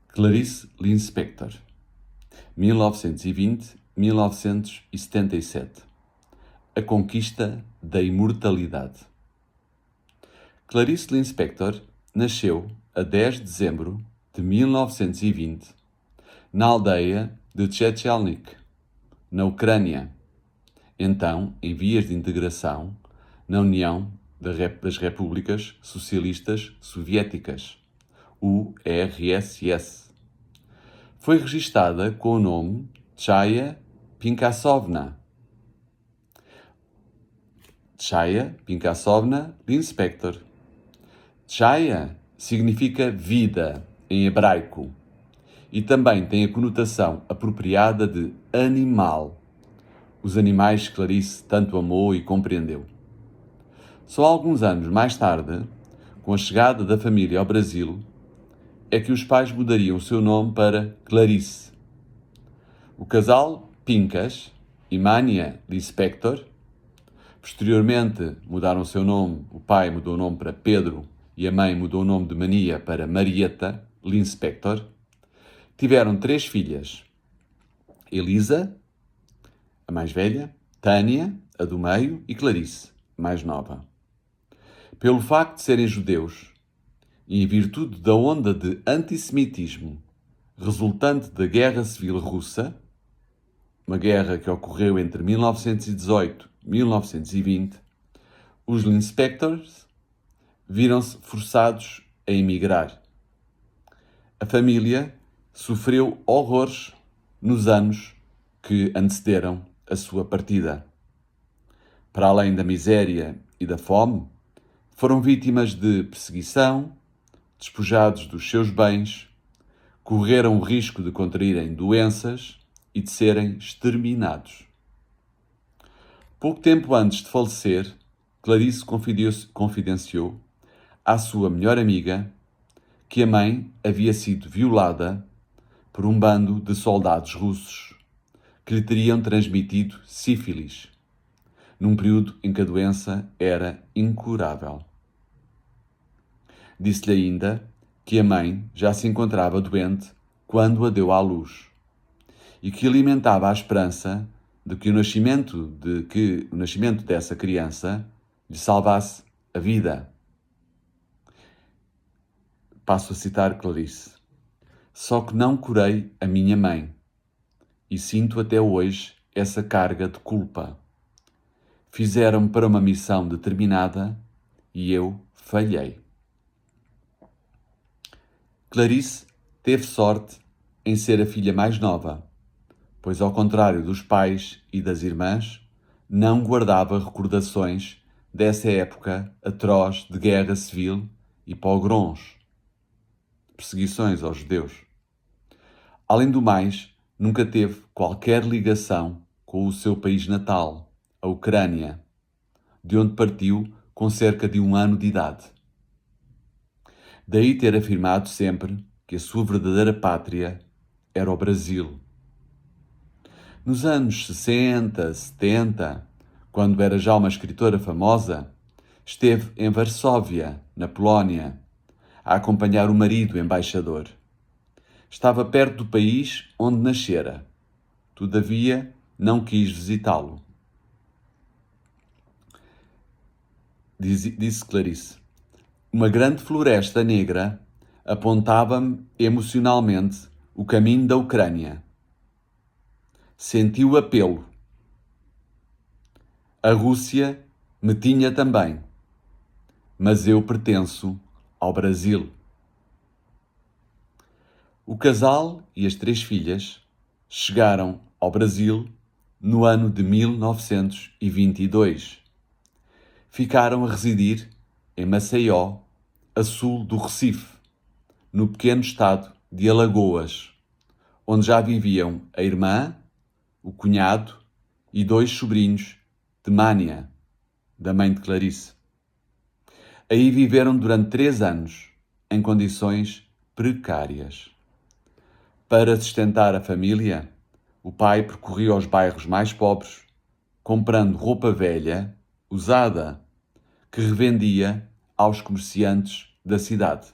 Clarice Lispector, 1920-1977. A conquista da imortalidade. Clarice Lispector nasceu a 10 de dezembro de 1920 na aldeia de Tchetchelnik, na Ucrânia, então em vias de integração na União das Repúblicas Socialistas Soviéticas, URSS. Foi registada com o nome Chaya Pinkassovna. Chaya Pinkassovna Lispector. Chaya significa vida em hebraico e também tem a conotação apropriada de animal, os animais que Clarice tanto amou e compreendeu. Só alguns anos mais tarde, com a chegada da família ao Brasil, é que os pais mudariam o seu nome para Clarice. O casal Pinkas e Mania Lispector, posteriormente mudaram o seu nome, o pai mudou o nome para Pedro e a mãe mudou o nome de Mania para Marieta Lispector, tiveram 3 filhas: Elisa, a mais velha, Tânia, a do meio, e Clarice, a mais nova. Pelo facto de serem judeus, e em virtude da onda de antissemitismo resultante da Guerra Civil Russa, uma guerra que ocorreu entre 1918 e 1920, os Lispectors viram-se forçados a emigrar. A família sofreu horrores nos anos que antecederam a sua partida. Para além da miséria e da fome, foram vítimas de perseguição, despojados dos seus bens, correram o risco de contraírem doenças e de serem exterminados. Pouco tempo antes de falecer, Clarice confidenciou à sua melhor amiga que a mãe havia sido violada por um bando de soldados russos que lhe teriam transmitido sífilis, num período em que a doença era incurável. Disse-lhe ainda que a mãe já se encontrava doente quando a deu à luz e que alimentava a esperança de que o nascimento dessa criança lhe salvasse a vida. Passo a citar Clarice. Só que não curei a minha mãe e sinto até hoje essa carga de culpa. Fizeram-me para uma missão determinada e eu falhei. Clarice teve sorte em ser a filha mais nova, pois, ao contrário dos pais e das irmãs, não guardava recordações dessa época atroz de guerra civil e pogroms, perseguições aos judeus. Além do mais, nunca teve qualquer ligação com o seu país natal, a Ucrânia, de onde partiu com cerca de 1 ano de idade. Daí ter afirmado sempre que a sua verdadeira pátria era o Brasil. Nos anos 60, 70, quando era já uma escritora famosa, esteve em Varsóvia, na Polónia, a acompanhar o marido embaixador. Estava perto do país onde nascera. Todavia, não quis visitá-lo. Disse Clarice: uma grande floresta negra apontava-me emocionalmente o caminho da Ucrânia. Senti o apelo. A Rússia me tinha também, mas eu pertenço ao Brasil. O casal e as 3 filhas chegaram ao Brasil no ano de 1922. Ficaram a residir em Maceió, a sul do Recife, no pequeno estado de Alagoas, onde já viviam a irmã, o cunhado e 2 sobrinhos de Mania, da mãe de Clarice. Aí viveram durante 3 anos, em condições precárias. Para sustentar a família, o pai percorria os bairros mais pobres, comprando roupa velha, usada, que revendia aos comerciantes da cidade.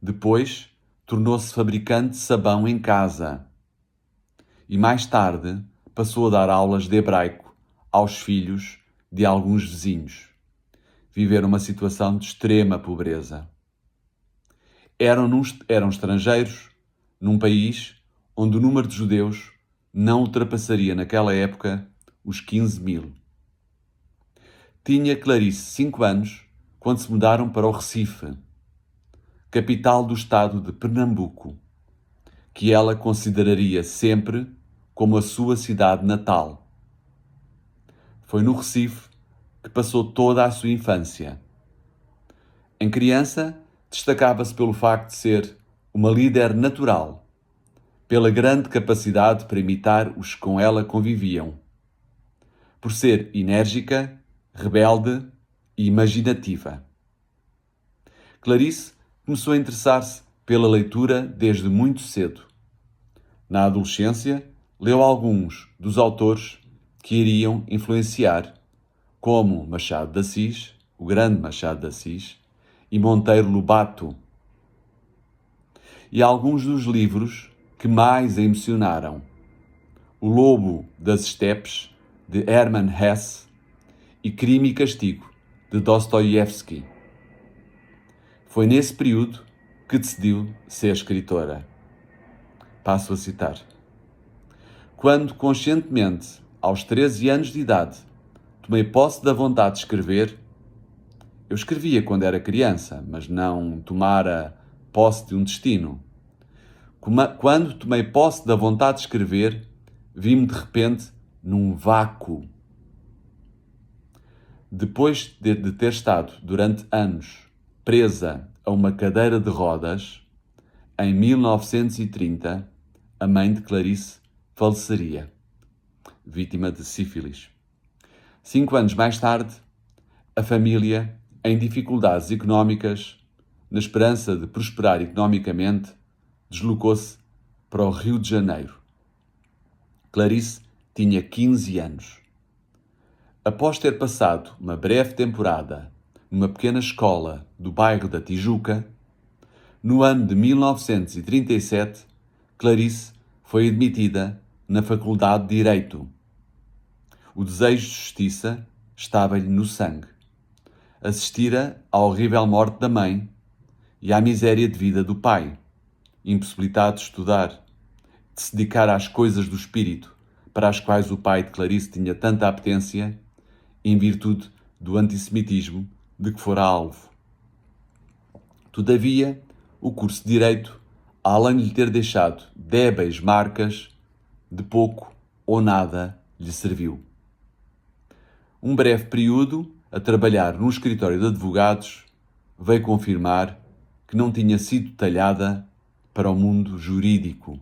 Depois, tornou-se fabricante de sabão em casa e mais tarde passou a dar aulas de hebraico aos filhos de alguns vizinhos. Viveram uma situação de extrema pobreza. Eram estrangeiros num país onde o número de judeus não ultrapassaria naquela época os 15 mil. Tinha Clarice 5 anos quando se mudaram para o Recife, capital do estado de Pernambuco, que ela consideraria sempre como a sua cidade natal. Foi no Recife que passou toda a sua infância. Em criança, destacava-se pelo facto de ser uma líder natural, pela grande capacidade para imitar os que com ela conviviam, por ser enérgica, rebelde e imaginativa. Clarice começou a interessar-se pela leitura desde muito cedo. Na adolescência, leu alguns dos autores que iriam influenciar, como Machado de Assis, o grande Machado de Assis, e Monteiro Lobato, e alguns dos livros que mais a emocionaram: O Lobo das Estepes, de Hermann Hesse, e Crime e Castigo, de Dostoiévski. Foi nesse período que decidiu ser escritora. Passo a citar. Quando, conscientemente, aos 13 anos de idade, tomei posse da vontade de escrever, eu escrevia quando era criança, mas não tomara posse de um destino. Quando tomei posse da vontade de escrever, vi-me de repente num vácuo. Depois de ter estado durante anos presa a uma cadeira de rodas, em 1930, a mãe de Clarice faleceria, vítima de sífilis. 5 anos mais tarde, a família, em dificuldades económicas, na esperança de prosperar economicamente, deslocou-se para o Rio de Janeiro. Clarice tinha 15 anos. Após ter passado uma breve temporada numa pequena escola do bairro da Tijuca, no ano de 1937, Clarice foi admitida na Faculdade de Direito. O desejo de justiça estava-lhe no sangue. Assistira à horrível morte da mãe e à miséria de vida do pai, impossibilitado de estudar, de se dedicar às coisas do espírito, para as quais o pai de Clarice tinha tanta apetência, em virtude do antissemitismo de que fora alvo. Todavia, o curso de Direito, além de lhe ter deixado débeis marcas, de pouco ou nada lhe serviu. Um breve período a trabalhar num escritório de advogados veio confirmar que não tinha sido talhada para o mundo jurídico.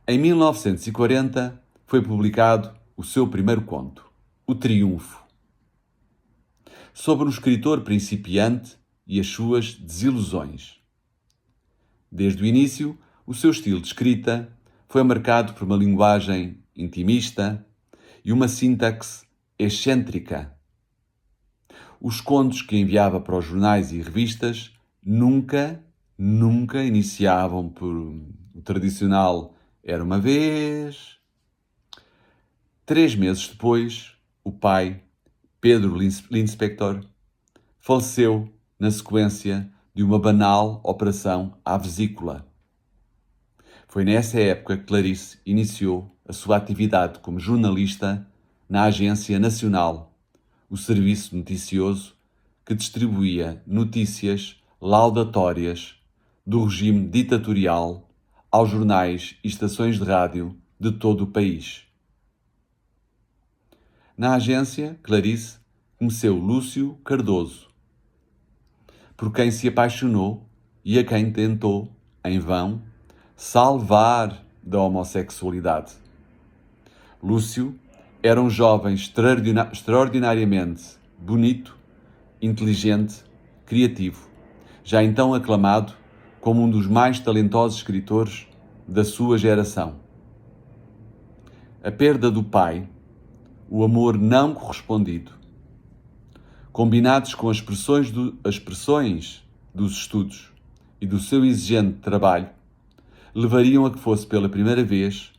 Em 1940 foi publicado o seu primeiro conto, O Triunfo, sobre um escritor principiante e as suas desilusões. Desde o início, o seu estilo de escrita foi marcado por uma linguagem intimista e uma sintaxe excêntrica. Os contos que enviava para os jornais e revistas nunca iniciavam por o tradicional "era uma vez". 3 meses depois, o pai, Pedro Linspector, faleceu na sequência de uma banal operação à vesícula. Foi nessa época que Clarice iniciou a sua atividade como jornalista na Agência Nacional, o serviço noticioso que distribuía notícias laudatórias do regime ditatorial aos jornais e estações de rádio de todo o país. Na agência, Clarice conheceu Lúcio Cardoso, por quem se apaixonou e a quem tentou, em vão, salvar da homossexualidade. Lúcio era um jovem extraordinariamente bonito, inteligente, criativo, já então aclamado como um dos mais talentosos escritores da sua geração. A perda do pai, o amor não correspondido, combinados com as pressões dos estudos, e do seu exigente trabalho levariam a que fosse pela primeira vez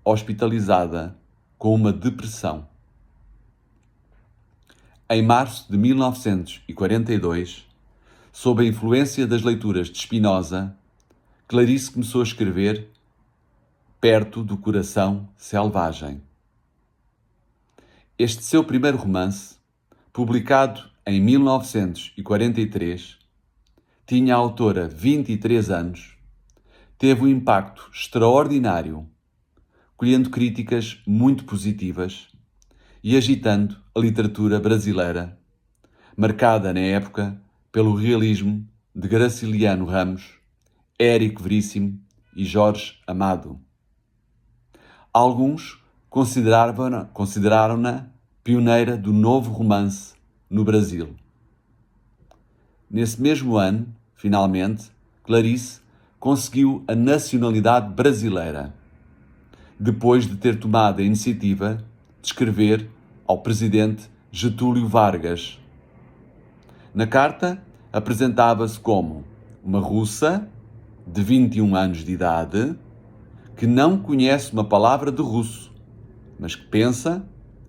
hospitalizada com uma depressão. Em março de 1942, sob a influência das leituras de Spinoza, Clarice começou a escrever Perto do Coração Selvagem. Este seu primeiro romance, publicado em 1943, tinha a autora 23 anos, teve um impacto extraordinário, colhendo críticas muito positivas e agitando a literatura brasileira, marcada na época pelo realismo de Graciliano Ramos, Érico Veríssimo e Jorge Amado. Alguns consideraram-na pioneira do novo romance no Brasil. Nesse mesmo ano, finalmente, Clarice conseguiu a nacionalidade brasileira, depois de ter tomado a iniciativa de escrever ao presidente Getúlio Vargas. Na carta, apresentava-se como uma russa de 21 anos de idade que não conhece uma palavra de russo, mas que pensa,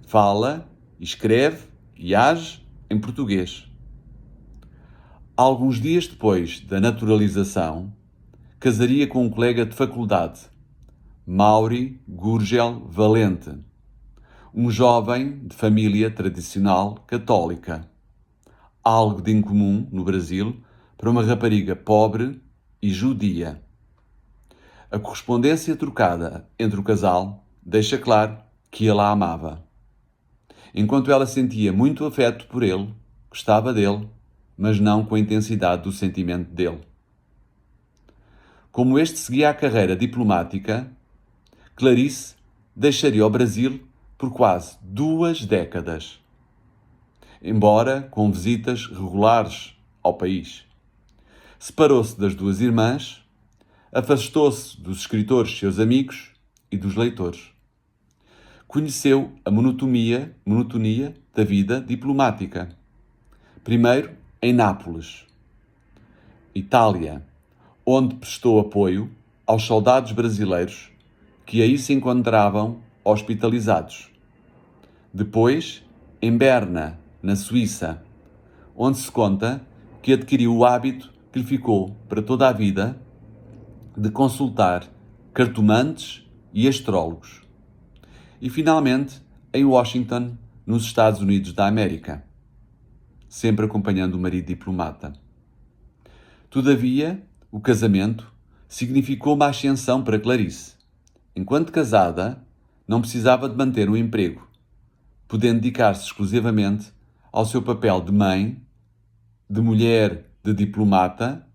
fala, escreve e age em português. Alguns dias depois da naturalização, casaria com um colega de faculdade, Mauri Gurgel Valente, um jovem de família tradicional católica, algo de incomum no Brasil para uma rapariga pobre e judia. A correspondência trocada entre o casal deixa claro que ele a amava. Enquanto ela sentia muito afeto por ele, gostava dele, mas não com a intensidade do sentimento dele. Como este seguia a carreira diplomática, Clarice deixaria o Brasil por quase 2 décadas, embora com visitas regulares ao país. Separou-se das 2 irmãs, afastou-se dos escritores seus amigos e dos leitores. Conheceu a monotonia da vida diplomática. Primeiro em Nápoles, Itália, onde prestou apoio aos soldados brasileiros que aí se encontravam hospitalizados. Depois em Berna, na Suíça, onde se conta que adquiriu o hábito que lhe ficou para toda a vida de consultar cartomantes e astrólogos. E finalmente em Washington, nos Estados Unidos da América, sempre acompanhando o marido diplomata. Todavia, o casamento significou uma ascensão para Clarice. Enquanto casada, não precisava de manter um emprego, podendo dedicar-se exclusivamente ao seu papel de mãe, de mulher de diplomata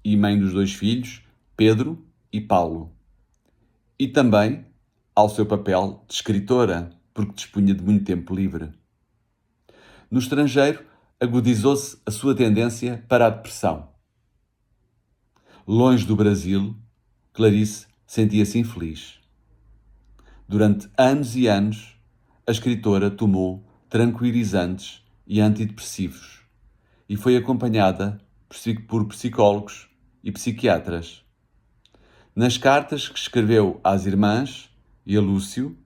e mãe dos 2 filhos, Pedro e Paulo. E também ao seu papel de escritora, porque dispunha de muito tempo livre. No estrangeiro, agudizou-se a sua tendência para a depressão. Longe do Brasil, Clarice sentia-se infeliz. Durante anos e anos, a escritora tomou tranquilizantes e antidepressivos e foi acompanhada por psicólogos e psiquiatras. Nas cartas que escreveu às irmãs e a Lúcio,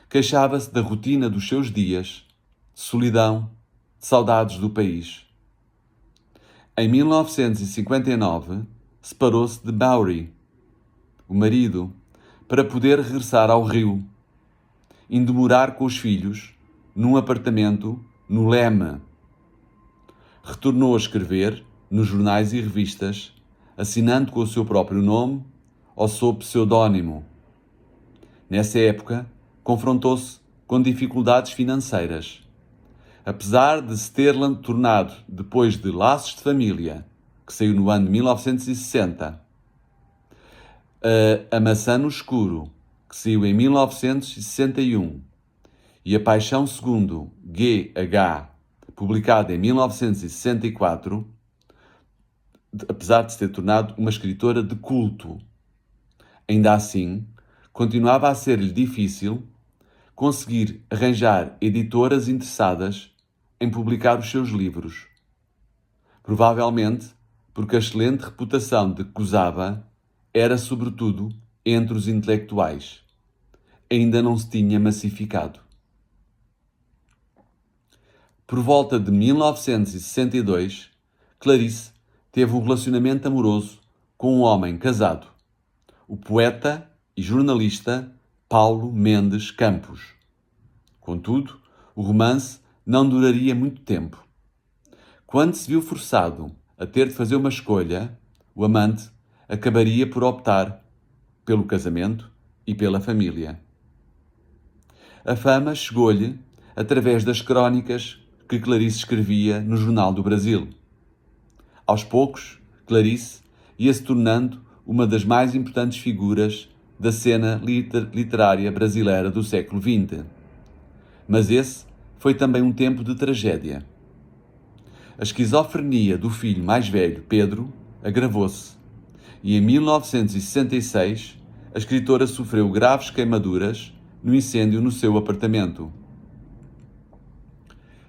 queixava-se da rotina dos seus dias, de solidão, de saudades do país. Em 1959, separou-se de Mauri, o marido, para poder regressar ao Rio, indo morar com os filhos num apartamento no Leme. Retornou a escrever nos jornais e revistas, assinando com o seu próprio nome ou sob pseudónimo. Nessa época, confrontou-se com dificuldades financeiras. Apesar de se ter tornado depois de Laços de Família, que saiu no ano de 1960, A Maçã no Escuro, que saiu em 1961, e A Paixão Segundo, G.H., publicada em 1964, apesar de se ter tornado uma escritora de culto. Ainda assim, continuava a ser-lhe difícil conseguir arranjar editoras interessadas em publicar os seus livros. Provavelmente porque a excelente reputação de que gozava era, sobretudo, entre os intelectuais. Ainda não se tinha massificado. Por volta de 1962, Clarice teve um relacionamento amoroso com um homem casado, o poeta e jornalista Paulo Mendes Campos. Contudo, o romance não duraria muito tempo. Quando se viu forçado a ter de fazer uma escolha, o amante acabaria por optar pelo casamento e pela família. A fama chegou-lhe através das crónicas que Clarice escrevia no Jornal do Brasil. Aos poucos, Clarice ia-se tornando uma das mais importantes figuras da cena literária brasileira do século XX. Mas esse foi também um tempo de tragédia. A esquizofrenia do filho mais velho, Pedro, agravou-se, e em 1966 a escritora sofreu graves queimaduras no incêndio no seu apartamento.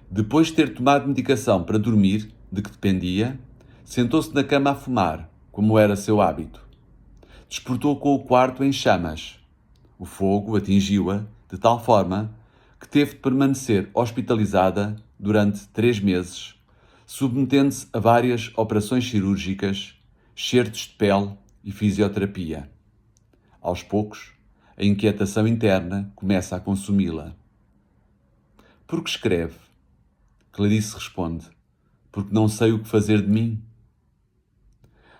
Depois de ter tomado medicação para dormir, de que dependia, sentou-se na cama a fumar, como era seu hábito. Despertou com o quarto em chamas. O fogo atingiu-a de tal forma que teve de permanecer hospitalizada durante 3 meses, submetendo-se a várias operações cirúrgicas, excertos de pele e fisioterapia. Aos poucos, a inquietação interna começa a consumi-la. Por que escreve? Clarice responde: porque não sei o que fazer de mim.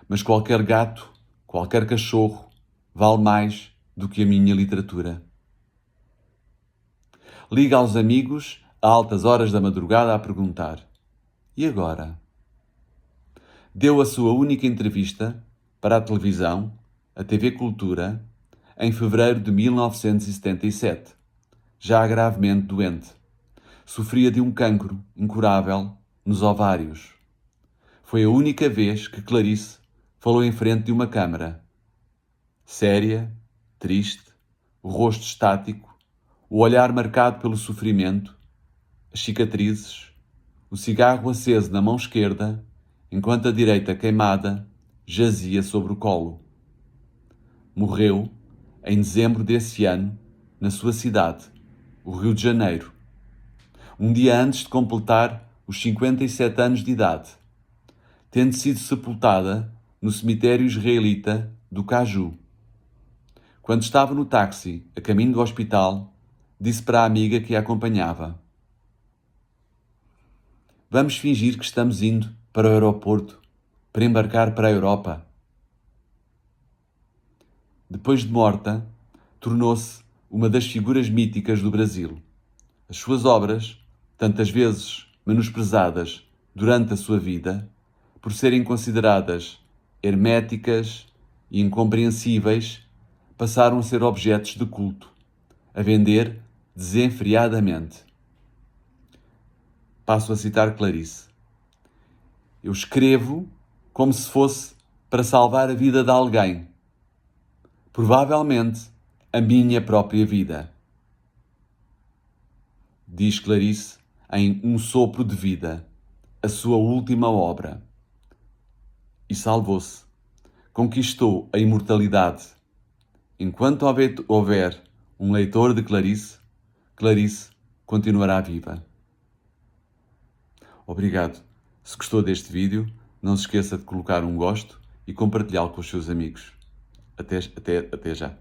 Mas qualquer gato, qualquer cachorro, vale mais do que a minha literatura. Liga aos amigos a altas horas da madrugada a perguntar: e agora? Deu a sua única entrevista para a televisão, a TV Cultura, em fevereiro de 1977, já gravemente doente. Sofria de um cancro incurável nos ovários. Foi a única vez que Clarice falou em frente de uma câmara. Séria, triste, o rosto estático, o olhar marcado pelo sofrimento, as cicatrizes, o cigarro aceso na mão esquerda, enquanto a direita queimada jazia sobre o colo. Morreu em dezembro desse ano, na sua cidade, o Rio de Janeiro, um dia antes de completar os 57 anos de idade, tendo sido sepultada no cemitério israelita do Caju. Quando estava no táxi, a caminho do hospital, disse para a amiga que a acompanhava: vamos fingir que estamos indo para o aeroporto, para embarcar para a Europa. Depois de morta, tornou-se uma das figuras míticas do Brasil. As suas obras, tantas vezes menosprezadas durante a sua vida, por serem consideradas herméticas e incompreensíveis, passaram a ser objetos de culto, a vender desenfreadamente. Passo a citar Clarice: eu escrevo como se fosse para salvar a vida de alguém, provavelmente a minha própria vida. Diz Clarice em Um Sopro de Vida, a sua última obra. E salvou-se. Conquistou a imortalidade. Enquanto houver um leitor de Clarice, Clarice continuará viva. Obrigado. Se gostou deste vídeo, não se esqueça de colocar um gosto e compartilhá-lo com os seus amigos. Até já.